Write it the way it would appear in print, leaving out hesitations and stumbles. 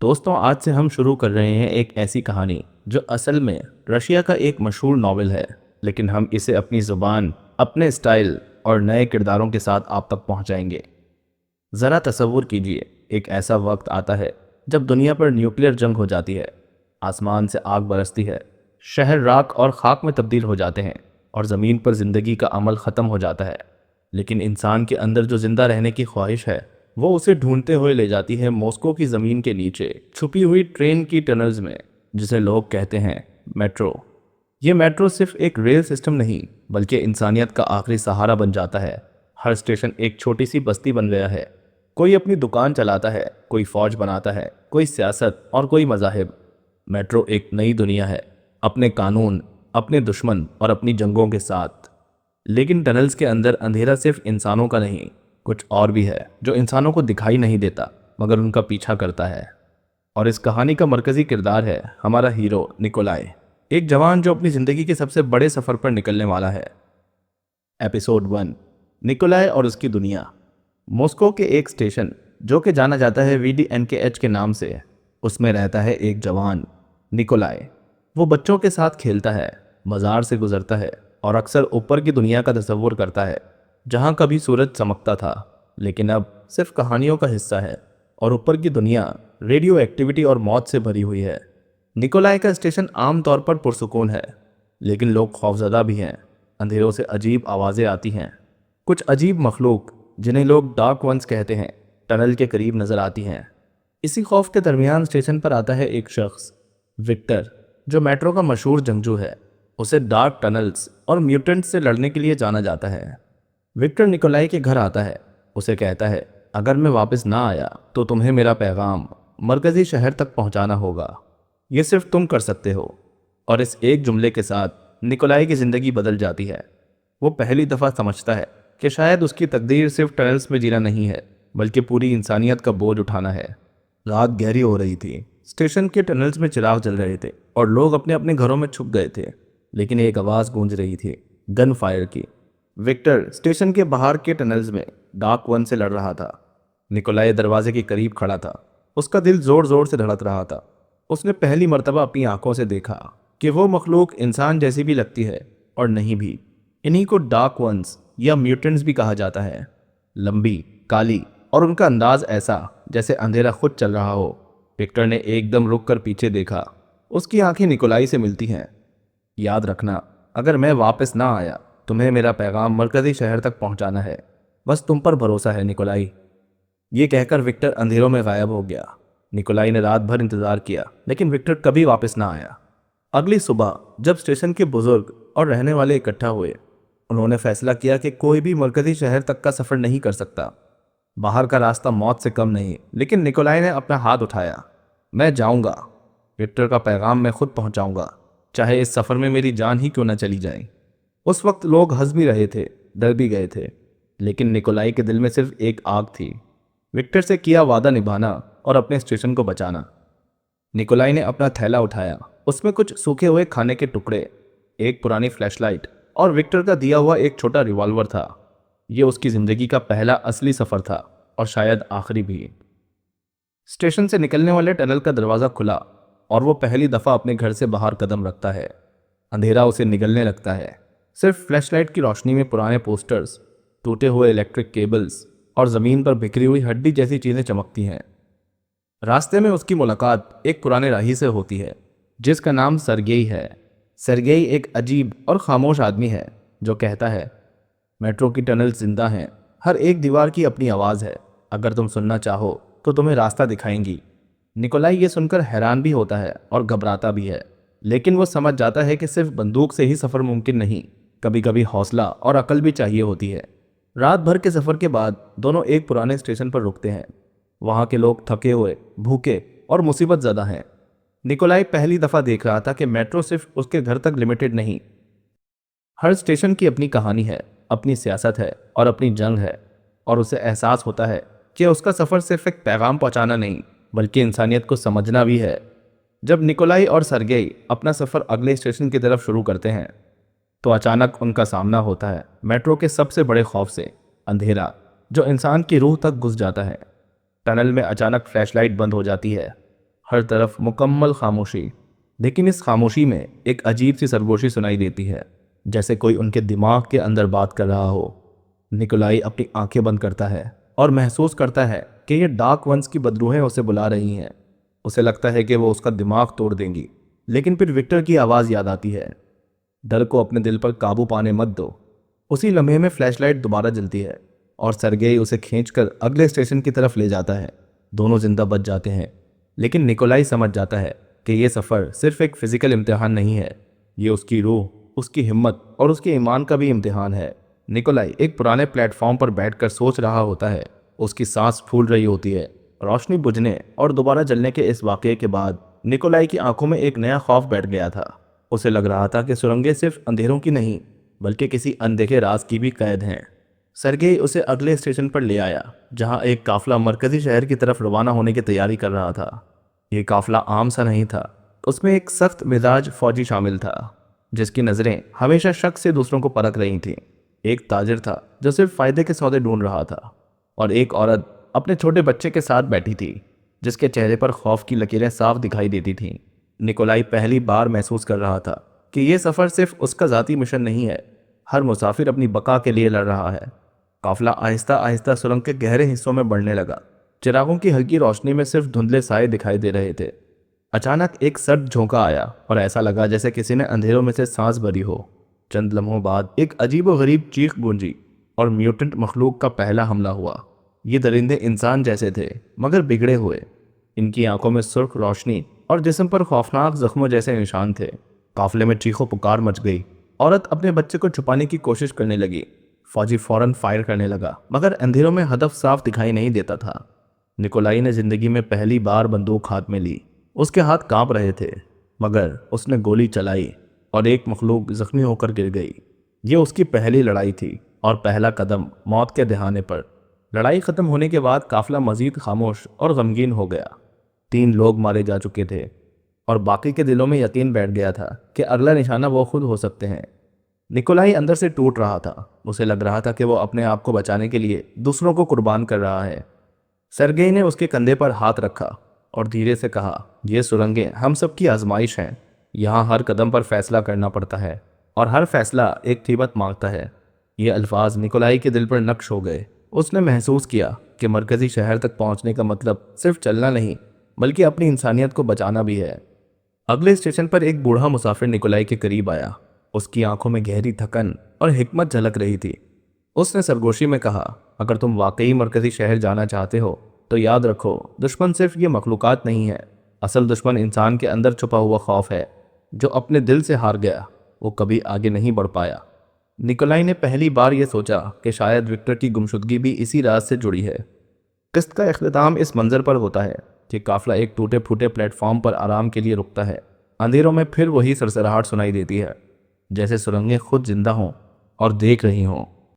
दोस्तों, आज से हम शुरू कर रहे हैं एक ऐसी कहानी जो असल में रशिया का एक मशहूर नॉवेल है, लेकिन हम इसे अपनी ज़ुबान, अपने स्टाइल और नए किरदारों के साथ आप तक पहुंचाएंगे। ज़रा तसव्वुर कीजिए, एक ऐसा वक्त आता है जब दुनिया पर न्यूक्लियर जंग हो जाती है, आसमान से आग बरसती है, शहर राख और खाक में तब्दील हो जाते हैं और ज़मीन पर ज़िंदगी का अमल ख़त्म हो जाता है। लेकिन इंसान के अंदर जो जिंदा रहने की ख्वाहिश है, वो उसे ढूंढते हुए ले जाती है मॉस्को की ज़मीन के नीचे छुपी हुई ट्रेन की टनल्स में, जिसे लोग कहते हैं मेट्रो। ये मेट्रो सिर्फ एक रेल सिस्टम नहीं, बल्कि इंसानियत का आखिरी सहारा बन जाता है। हर स्टेशन एक छोटी सी बस्ती बन गया है। कोई अपनी दुकान चलाता है, कोई फौज बनाता है, कोई सियासत और कोई मज़ाहिब। मेट्रो एक नई दुनिया है, अपने कानून, अपने दुश्मन और अपनी जंगों के साथ। लेकिन टनल्स के अंदर अंधेरा सिर्फ इंसानों का नहीं, कुछ और भी है जो इंसानों को दिखाई नहीं देता मगर उनका पीछा करता है। और इस कहानी का मरकजी किरदार है हमारा हीरो निकोलाई, एक जवान जो अपनी जिंदगी के सबसे बड़े सफर पर निकलने वाला है। एपिसोड 1, निकोलाई और उसकी दुनिया। मॉस्को के एक स्टेशन, जो कि जाना जाता है VDNKH के नाम से, उसमें रहता है एक जवान निकोलाई। वो बच्चों के साथ खेलता है, बाजार से गुजरता है और अक्सर ऊपर की दुनिया का तस्वुर करता है, जहाँ कभी सूरज चमकता था लेकिन अब सिर्फ कहानियों का हिस्सा है। और ऊपर की दुनिया रेडियो एक्टिविटी और मौत से भरी हुई है। निकोलाई का स्टेशन आमतौर पर पुरसुकून है, लेकिन लोग खौफजदा भी हैं। अंधेरों से अजीब आवाज़ें आती हैं। कुछ अजीब मखलूक, जिन्हें लोग डार्क वंस कहते हैं, टनल के करीब नजर आती हैं। इसी खौफ के दरमियान स्टेशन पर आता है एक शख्स, विक्टर, जो मेट्रो का मशहूर जंगजू है। उसे डार्क टनल्स और म्यूटेंट्स से लड़ने के लिए जाना जाता है। विक्टर निकोलाई के घर आता है, उसे कहता है, अगर मैं वापस ना आया तो तुम्हें मेरा पैगाम मरकजी शहर तक पहुंचाना होगा। ये सिर्फ तुम कर सकते हो। और इस एक जुमले के साथ निकोलाई की ज़िंदगी बदल जाती है। वो पहली दफ़ा समझता है कि शायद उसकी तकदीर सिर्फ टनल्स में जीना नहीं है, बल्कि पूरी इंसानियत का बोझ उठाना है। रात गहरी हो रही थी, स्टेशन के टनल्स में चिराग जल रहे थे और लोग अपने अपने घरों में छुप गए थे। लेकिन एक आवाज़ गूंज रही थी, गन फायर की। विक्टर स्टेशन के बाहर के टनल्स में डार्क वन से लड़ रहा था। निकोलाई दरवाजे के करीब खड़ा था, उसका दिल जोर जोर से धड़क रहा था। उसने पहली मर्तबा अपनी आंखों से देखा कि वो मखलूक इंसान जैसी भी लगती है और नहीं भी। इन्हीं को डार्क वंस या म्यूटेंट्स भी कहा जाता है। लंबी, काली और उनका अंदाज ऐसा जैसे अंधेरा खुद चल रहा हो। विक्टर ने एकदम रुक कर पीछे देखा। उसकी आंखें निकोलाई से मिलती हैं। याद रखना, अगर मैं वापस ना आया, तुम्हें मेरा पैगाम मरकजी शहर तक पहुंचाना है। बस तुम पर भरोसा है निकोलाई। ये कहकर विक्टर अंधेरों में गायब हो गया। निकोलाई ने रात भर इंतजार किया, लेकिन विक्टर कभी वापस ना आया। अगली सुबह जब स्टेशन के बुजुर्ग और रहने वाले इकट्ठा हुए, उन्होंने फैसला किया कि कोई भी मरकजी शहर तक का सफर नहीं कर सकता। बाहर का रास्ता मौत से कम नहीं। लेकिन निकोलाई ने अपना हाथ उठाया। मैं जाऊंगा, विक्टर का पैगाम मैं खुद पहुंचाऊंगा, चाहे इस सफर में मेरी जान ही क्यों न चली जाए। उस वक्त लोग हंस भी रहे थे, डर भी गए थे, लेकिन निकोलाई के दिल में सिर्फ एक आग थी, विक्टर से किया वादा निभाना और अपने स्टेशन को बचाना। निकोलाई ने अपना थैला उठाया। उसमें कुछ सूखे हुए खाने के टुकड़े, एक पुरानी फ्लैशलाइट और विक्टर का दिया हुआ एक छोटा रिवॉल्वर था। ये उसकी जिंदगी का पहला असली सफर था और शायद आखिरी भी। स्टेशन से निकलने वाले टनल का दरवाजा खुला और वो पहली दफा अपने घर से बाहर कदम रखता है। अंधेरा उसे निगलने लगता है। सिर्फ फ्लैशलाइट की रोशनी में पुराने पोस्टर्स, टूटे हुए इलेक्ट्रिक केबल्स और जमीन पर बिखरी हुई हड्डी जैसी चीजें चमकती हैं। रास्ते में उसकी मुलाकात एक पुराने राही से होती है, जिसका नाम सरगेई है। सरगेई एक अजीब और खामोश आदमी है जो कहता है, मेट्रो की टनल जिंदा हैं, हर एक दीवार की अपनी आवाज़ है, अगर तुम सुनना चाहो तो तुम्हें रास्ता दिखाएंगी। निकोलाई ये सुनकर हैरान भी होता है और घबराता भी है, लेकिन वो समझ जाता है कि सिर्फ बंदूक से ही सफ़र मुमकिन नहीं, कभी कभी हौसला और अकल भी चाहिए होती है। रात भर के सफ़र के बाद दोनों एक पुराने स्टेशन पर रुकते हैं। वहाँ के लोग थके हुए, भूखे और मुसीबत ज़्यादा हैं। निकोलाई पहली दफ़ा देख रहा था कि मेट्रो सिर्फ उसके घर तक लिमिटेड नहीं। हर स्टेशन की अपनी कहानी है, अपनी सियासत है और अपनी जंग है। और उसे एहसास होता है कि उसका सफ़र सिर्फ एक पैगाम पहुंचाना नहीं, बल्कि इंसानियत को समझना भी है। जब निकोलाई और सरगेई अपना सफ़र अगले स्टेशन की तरफ शुरू करते हैं, तो अचानक उनका सामना होता है मेट्रो के सबसे बड़े खौफ से, अंधेरा जो इंसान की रूह तक घुस जाता है। टनल में अचानक फ्लैशलाइट बंद हो जाती है। हर तरफ मुकम्मल खामोशी। लेकिन इस खामोशी में एक अजीब सी सरगोशी सुनाई देती है, जैसे कोई उनके दिमाग के अंदर बात कर रहा हो। निकोलाई अपनी आंखें बंद करता है और महसूस करता है कि ये डार्क वंस की बदरूहें उसे बुला रही हैं। उसे लगता है कि वो उसका दिमाग तोड़ देंगी, लेकिन फिर विक्टर की आवाज़ याद आती है, डर को अपने दिल पर काबू पाने मत दो। उसी लम्हे में फ्लैशलाइट दोबारा जलती है और सरगेई उसे खींचकर अगले स्टेशन की तरफ ले जाता है। दोनों जिंदा बच जाते हैं, लेकिन निकोलाई समझ जाता है कि यह सफ़र सिर्फ एक फिजिकल इम्तिहान नहीं है, ये उसकी रूह, उसकी हिम्मत और उसके ईमान का भी इम्तिहान है। निकोलाई एक पुराने प्लेटफॉर्म पर बैठकर सोच रहा होता है। उसकी सांस फूल रही होती है। रोशनी बुझने और दोबारा जलने के इस वाक़ये के बाद निकोलाई की आंखों में एक नया खौफ बैठ गया था। उसे लग रहा था कि सुरंगें सिर्फ अंधेरों की नहीं, बल्कि किसी अनदेखे राज की भी कैद हैं। सरगेई उसे अगले स्टेशन पर ले आया, जहां एक काफिला मरकजी शहर की तरफ रवाना होने की तैयारी कर रहा था। यह काफिला आम सा नहीं था। उसमें एक सख्त मिजाज फौजी शामिल था, जिसकी नज़रें हमेशा शक से दूसरों को परख रही थीं। एक ताजिर था जो सिर्फ फायदे के सौदे ढूंढ रहा था, और एक औरत अपने छोटे बच्चे के साथ बैठी थी, जिसके चेहरे पर खौफ की लकीरें साफ दिखाई देती थीं। निकोलाई पहली बार महसूस कर रहा था कि यह सफ़र सिर्फ उसका ज़ाती मिशन नहीं है। हर मुसाफिर अपनी बका के लिए लड़ रहा है। काफिला आहिस्ता आहिस्ता सुरंग के गहरे हिस्सों में बढ़ने लगा। चिरागों की हल्की रोशनी में सिर्फ धुंधले साए दिखाई दे रहे थे। अचानक एक सर्द झोंका आया और ऐसा लगा जैसे किसी ने अंधेरों में से सांस भरी हो। चंद लम्हों बाद एक अजीबोगरीब चीख गूंजी और म्यूटेंट मखलूक का पहला हमला हुआ। ये दरिंदे इंसान जैसे थे, मगर बिगड़े हुए। इनकी आंखों में सुर्ख रोशनी और जिस्म पर खौफनाक जख्मों जैसे निशान थे। काफिले में चीखों पुकार मच गई। औरत अपने बच्चे को छुपाने की कोशिश करने लगी। फौजी फौरन फायर करने लगा, मगर अंधेरों में हदफ साफ दिखाई नहीं देता था। निकोलाई ने जिंदगी में पहली बार बंदूक हाथ में ली। उसके हाथ कांप रहे थे, मगर उसने गोली चलाई और एक मखलूक जख्मी होकर गिर गई। ये उसकी पहली लड़ाई थी और पहला कदम मौत के दहाने पर। लड़ाई खत्म होने के बाद काफिला मजीद खामोश और गमगीन हो गया। 3 लोग मारे जा चुके थे और बाकी के दिलों में यकीन बैठ गया था कि अगला निशाना वो खुद हो सकते हैं। निकोलाई अंदर से टूट रहा था। उसे लग रहा था कि वो अपने आप को बचाने के लिए दूसरों को कुर्बान कर रहा है। सरगेई ने उसके कंधे पर हाथ रखा और धीरे से कहा, ये सुरंगें हम सब की आजमाइश हैं। यहाँ हर कदम पर फैसला करना पड़ता है और हर फैसला एक कीमत मांगता है। ये अल्फाज निकोलाई के दिल पर नक्श हो गए। उसने महसूस किया कि मरकजी शहर तक पहुंचने का मतलब सिर्फ चलना नहीं, बल्कि अपनी इंसानियत को बचाना भी है। अगले स्टेशन पर एक बूढ़ा मुसाफिर निकोलाई के करीब आया। उसकी आंखों में गहरी थकन और हिकमत झलक रही थी। उसने सरगोशी में कहा, अगर तुम वाकई मरकजी शहर जाना चाहते हो तो याद रखो, दुश्मन सिर्फ ये मखलूकात नहीं है। असल दुश्मन इंसान के अंदर छुपा हुआ खौफ है। जो अपने दिल से हार गया वो कभी आगे नहीं बढ़ पाया। निकोलाई ने पहली बार यह सोचा कि शायद विक्टर की गुमशुदगी भी इसी राज से जुड़ी है। किस्त का इख्तिताम इस मंजर पर होता है कि काफिला एक टूटे फूटे प्लेटफॉर्म पर आराम के लिए रुकता है। अंधेरों में फिर वही सरसराहट सुनाई देती है, जैसे सुरंगें खुद जिंदा हों और देख रही हों।